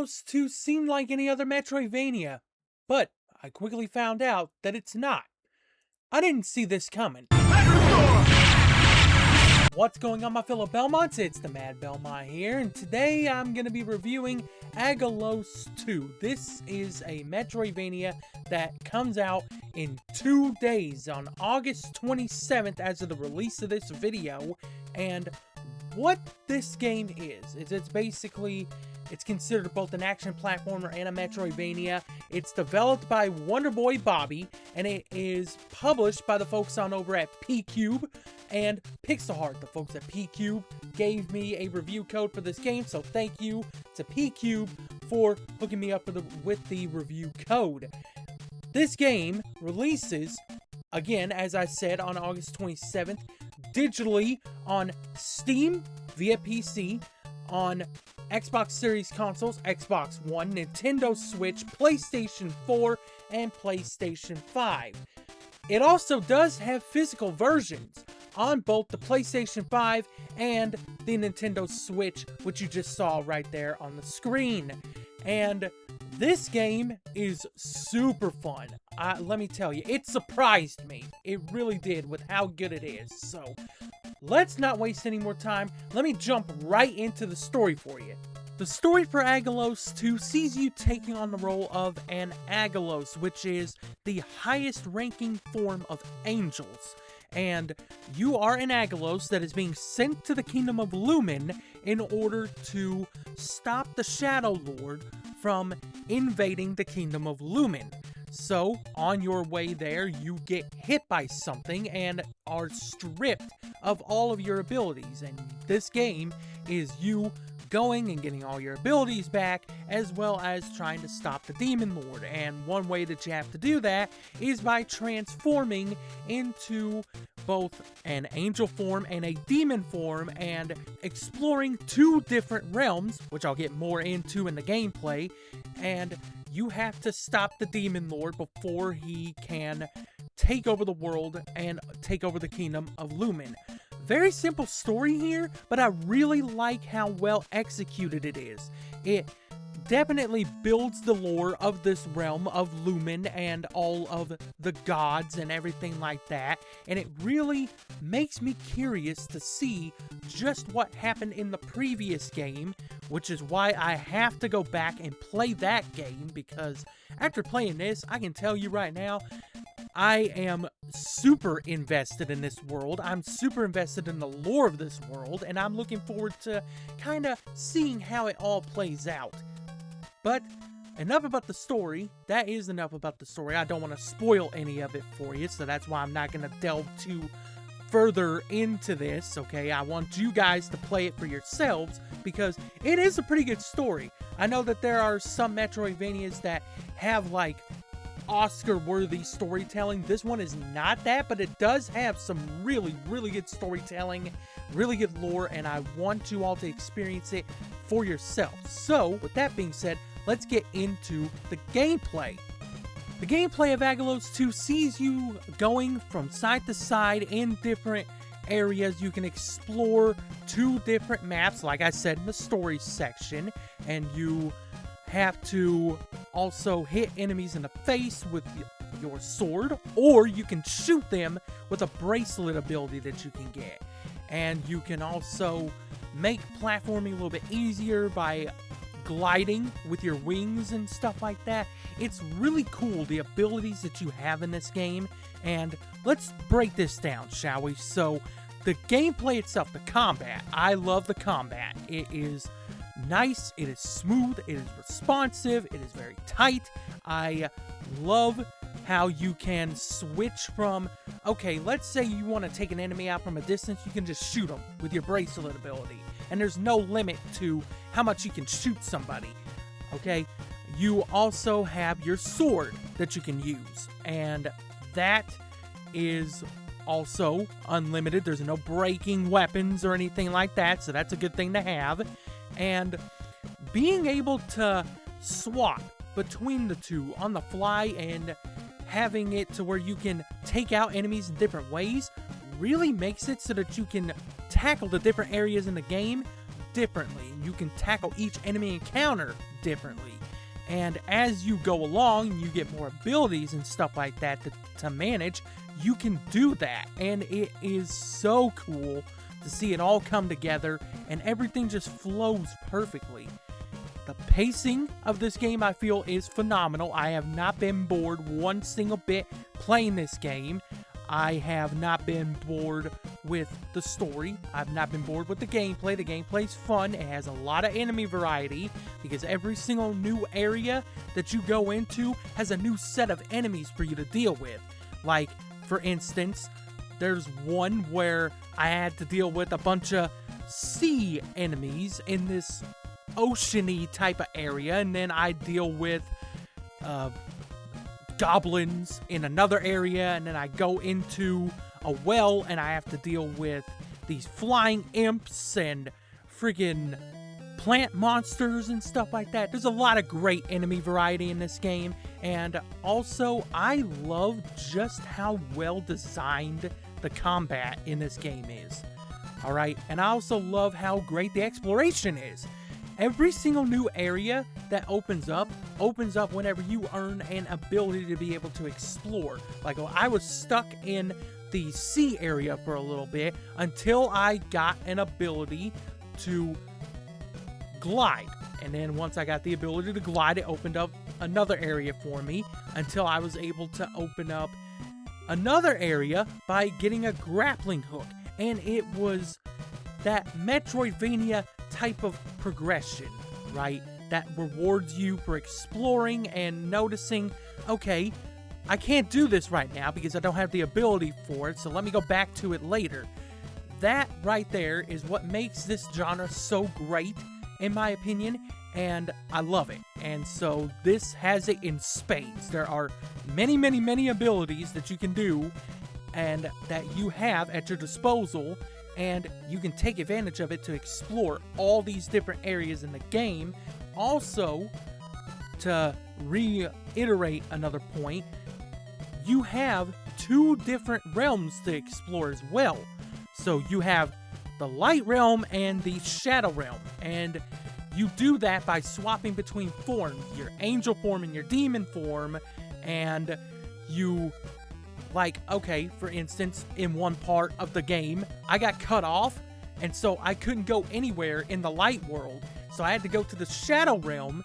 Aggelos 2 seemed like any other Metroidvania, but I quickly found out that it's not. I didn't see this coming. What's going on, my fellow Belmonts? It's TheMadBelmont here, and today I'm going to be reviewing Aggelos 2. This is a Metroidvania that comes out in 2 days on August 27th as of the release of this video, and what this game is it's considered both an action platformer and a Metroidvania. It's developed by Wonder Boy Bobby, and it is published by the folks on over at P-Cube and Pixel Heart. The folks at P-Cube gave me a review code for this game, so thank you to P-Cube for hooking me up with the review code. This game releases, again, as I said, on August 27th, digitally on Steam via PC, on Xbox Series consoles, Xbox One, Nintendo Switch, PlayStation 4, and PlayStation 5. It also does have physical versions on both the PlayStation 5 and the Nintendo Switch, which you just saw right there on the screen. And this game is super fun. Let me tell you, it surprised me. It really did with how good it is. So, let's not waste any more time. Let me jump right into the story for you. The story for Aggelos 2 sees you taking on the role of an Aggelos, which is the highest ranking form of angels. And you are an Aggelos that is being sent to the kingdom of Lumen in order to stop the Shadow Lord from invading the kingdom of Lumen. So, on your way there, you get hit by something and are stripped of all of your abilities. And this game is you going and getting all your abilities back, as well as trying to stop the Demon Lord. And one way that you have to do that is by transforming into both an angel form and a demon form and exploring two different realms, which I'll get more into in the gameplay. And you have to stop the Demon Lord before he can take over the world and take over the kingdom of Lumen. Very simple story here, but I really like how well executed it is. It definitely builds the lore of this realm of Lumen and all of the gods and everything like that, and it really makes me curious to see just what happened in the previous game, which is why I have to go back and play that game, because after playing this, I can tell you right now, I am super invested in this world. I'm super invested in the lore of this world, and I'm looking forward to kind of seeing how it all plays out. But enough about the story. That is enough about the story. I don't want to spoil any of it for you, so that's why I'm not going to delve too further into this, okay? I want you guys to play it for yourselves, because it is a pretty good story. I know that there are some Metroidvanias that have, like, Oscar-worthy storytelling. This one is not that, but it does have some really, really good storytelling, really good lore, and I want you all to experience it for yourselves. So, with that being said, let's get into the gameplay. The gameplay of Aggelos 2 sees you going from side to side in different areas. You can explore two different maps, like I said in the story section, and you have to also hit enemies in the face with your sword, or you can shoot them with a bracelet ability that you can get. And you can also make platforming a little bit easier by gliding with your wings and stuff like that. It's really cool, the abilities that you have in this game, and let's break this down, shall we? So, the gameplay itself, the combat, I love the combat. It is nice, it is smooth, it is responsive, it is very tight. I love how you can switch from, okay, let's say you want to take an enemy out from a distance, you can just shoot them with your bracelet ability. And there's no limit to how much you can shoot somebody, okay? You also have your sword that you can use, and that is also unlimited. There's no breaking weapons or anything like that, so that's a good thing to have. And being able to swap between the two on the fly and having it to where you can take out enemies in different ways really makes it so that you can tackle the different areas in the game differently. you can tackle each enemy encounter differently. And as you go along, you get more abilities and stuff like that to manage. You can do that, and it is so cool to see it all come together, and everything just flows perfectly. The pacing of this game, I feel, is phenomenal. I have not been bored one single bit playing this game. I have not been bored with the story. I've not been bored with the gameplay. The gameplay's fun. It has a lot of enemy variety because every single new area that you go into has a new set of enemies for you to deal with. Like, for instance, there's one where I had to deal with a bunch of sea enemies in this ocean-y type of area, and then I deal with goblins in another area, and then I go into a well and I have to deal with these flying imps and friggin' plant monsters and stuff like that. There's a lot of great enemy variety in this game, and also I love just how well designed the combat in this game is. Alright, and I also love how great the exploration is. Every single new area that opens up whenever you earn an ability to be able to explore. Like, I was stuck in the sea area for a little bit until I got an ability to glide. And then once I got the ability to glide, it opened up another area for me until I was able to open up another area by getting a grappling hook. And it was that Metroidvania type of progression, right? That rewards you for exploring and noticing, okay, I can't do this right now because I don't have the ability for it, so let me go back to it later. That right there is what makes this genre so great, in my opinion, and I love it. And so this has it in spades. There are many, many, many abilities that you can do and that you have at your disposal, and you can take advantage of it to explore all these different areas in the game. Also, to reiterate another point, you have 2 different realms to explore as well. So you have the light realm and the shadow realm, and you do that by swapping between forms, your angel form and your demon form, and you, like, okay, for instance, in one part of the game, I got cut off, and so I couldn't go anywhere in the light world, so I had to go to the shadow realm,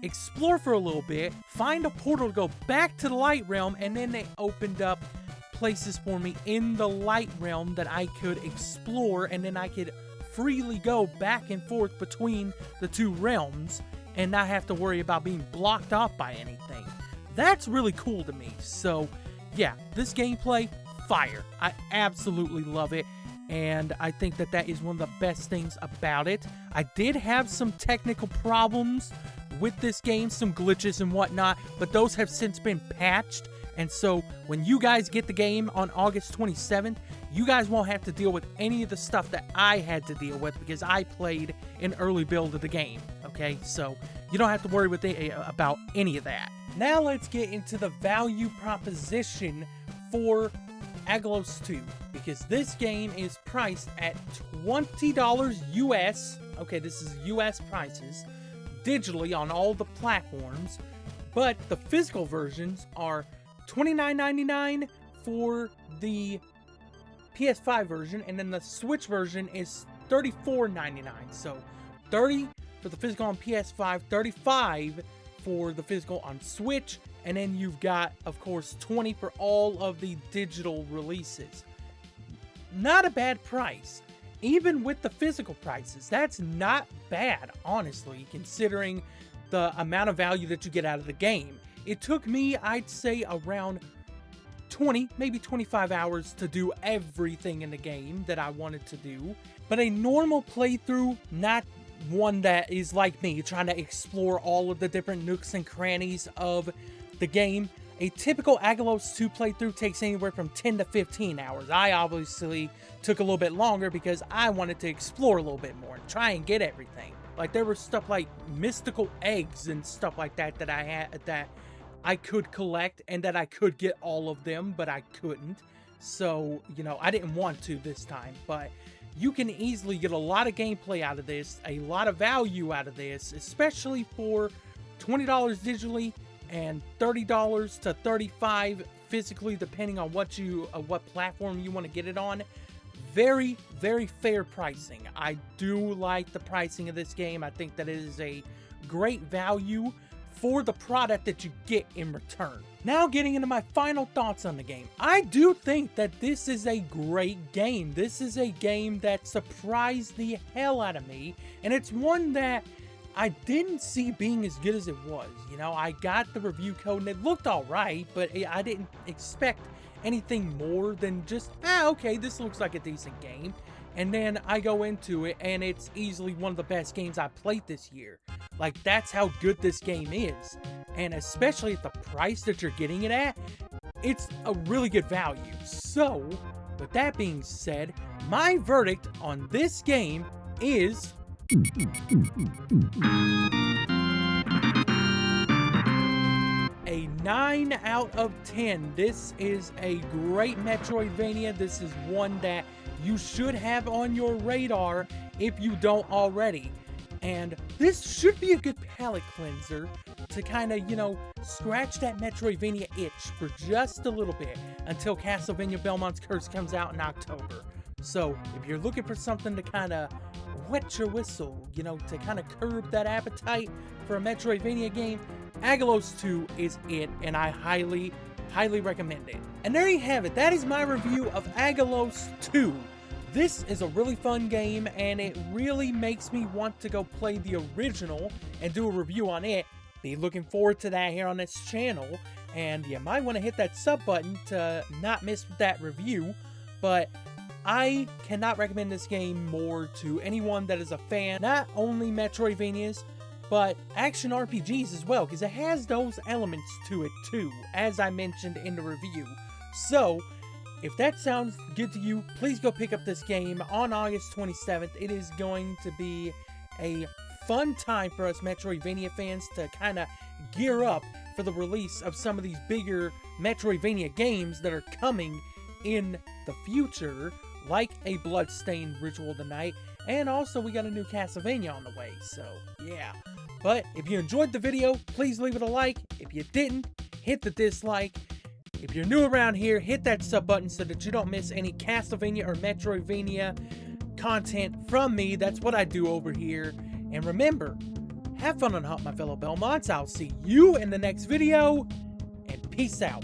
explore for a little bit, find a portal to go back to the light realm, and then they opened up places for me in the light realm that I could explore, and then I could freely go back and forth between the 2 realms and not have to worry about being blocked off by anything. That's really cool to me. So yeah, this gameplay, fire. I absolutely love it, and I think that that is one of the best things about it. I did have some technical problems with this game, some glitches and whatnot, but those have since been patched. And so when you guys get the game on August 27th, you guys won't have to deal with any of the stuff that I had to deal with because I played an early build of the game, okay? So you don't have to worry about any of that. Now let's get into the value proposition for Aggelos 2, because this game is priced at $20 US, okay, this is US prices, digitally on all the platforms, but the physical versions are $29.99 for the PS5 version, and then the Switch version is $34.99. So $30 for the physical on PS5, $35 for the physical on Switch, and then you've got, of course, $20 for all of the digital releases. Not a bad price. Even with the physical prices, that's not bad, honestly, considering the amount of value that you get out of the game. It took me, I'd say, around 20, maybe 25 hours to do everything in the game that I wanted to do. But a normal playthrough, not one that is like me, trying to explore all of the different nooks and crannies of the game, a typical Aggelos 2 playthrough takes anywhere from 10 to 15 hours. I obviously took a little bit longer because I wanted to explore a little bit more and try and get everything. Like, there was stuff like mystical eggs and stuff like that that I had, that I could collect, and that I could get all of them, but I couldn't. So, you know, I didn't want to this time. But you can easily get a lot of gameplay out of this, a lot of value out of this, especially for $20 digitally and $30 to $35 physically, depending on what platform you want to get it on. Very, very fair pricing. I do like the pricing of this game. I think that it is a great value for the product that you get in return. Now getting into my final thoughts on the game. I do think that this is a great game. This is a game that surprised the hell out of me, and it's one that I didn't see being as good as it was. You know, I got the review code and it looked alright, but I didn't expect anything more than just, okay, this looks like a decent game. And then I go into it and it's easily one of the best games I played this year. Like, that's how good this game is. And especially at the price that you're getting it at, it's a really good value. So, with that being said, my verdict on this game is a 9 out of 10. This is a great Metroidvania. This is one that you should have on your radar if you don't already. And this should be a good palate cleanser to kind of, you know, scratch that Metroidvania itch for just a little bit until Castlevania Belmont's Curse comes out in October. So, if you're looking for something to kind of wet your whistle, you know, to kind of curb that appetite for a Metroidvania game, Aggelos 2 is it, and I highly, highly recommend it. And there you have it. That is my review of Aggelos 2. This is a really fun game, and it really makes me want to go play the original and do a review on it. Be looking forward to that here on this channel, and you might want to hit that sub button to not miss that review. But I cannot recommend this game more to anyone that is a fan, not only Metroidvanias, but action RPGs as well, because it has those elements to it too, as I mentioned in the review. So, if that sounds good to you, please go pick up this game on August 27th. It is going to be a fun time for us Metroidvania fans to kind of gear up for the release of some of these bigger Metroidvania games that are coming in the future, like a Bloodstained Ritual of the Night, and also we got a new Castlevania on the way, so yeah. But if you enjoyed the video, please leave it a like. If you didn't, hit the dislike. If you're new around here, hit that sub button so that you don't miss any Castlevania or Metroidvania content from me. That's what I do over here. And remember, have fun on Hunt, my fellow Belmonts. I'll see you in the next video, and peace out.